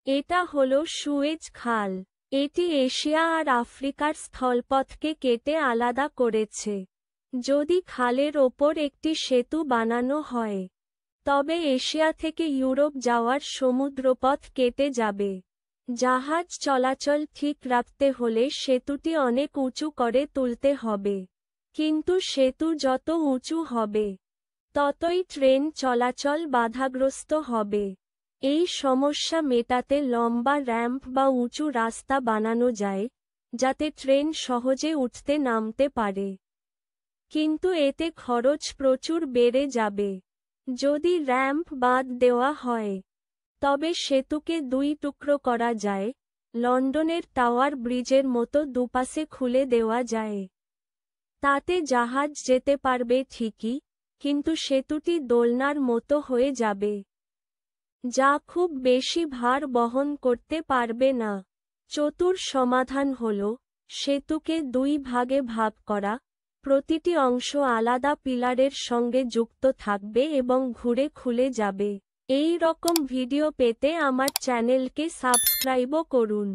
এটা হলো সুয়েজ খাল। এটি এশিয়া আর আফ্রিকার স্থলপথকে কেটে আলাদা করেছে। যদি খালের ওপর একটি সেতু বানানো হয়, তবে এশিয়া থেকে ইউরোপ যাওয়ার সমুদ্রপথ কেটে যাবে। জাহাজ চলাচল ঠিক রাখতে হলে সেতুটি অনেক উঁচু করে তুলতে হবে। কিন্তু সেতু যত উঁচু হবে, ততই ট্রেন চলাচল বাধাগ্রস্ত হবে। এই সমস্যা মেটাতে লম্বা র‍্যাম্প বা উঁচু রাস্তা বানানো যায়, যাতে ট্রেন সহজে উঠতে নামতে পারে। কিন্তু এতে খরচ প্রচুর বেড়ে যাবে। যদি র‍্যাম্প বাদ দেওয়া হয়, তবে সেতুকে দুই টুকরো করা যায়। লন্ডনের টাওয়ার ব্রিজের মতো দুপাশে খুলে দেওয়া যায়। তাতে জাহাজ যেতে পারবে ঠিকই, কিন্তু সেতুটি দোলনার মতো হয়ে যাবে, যা খুব বেশি ভার বহন করতে পারবে না। চতুর সমাধান হল সেতুকে দুই ভাগে ভাগ করা। প্রতিটি অংশ আলাদা পিলারের সঙ্গে যুক্ত থাকবে এবং ঘুরে খুলে যাবে। এই রকম ভিডিও পেতে আমার চ্যানেলকে সাবস্ক্রাইবও করুন।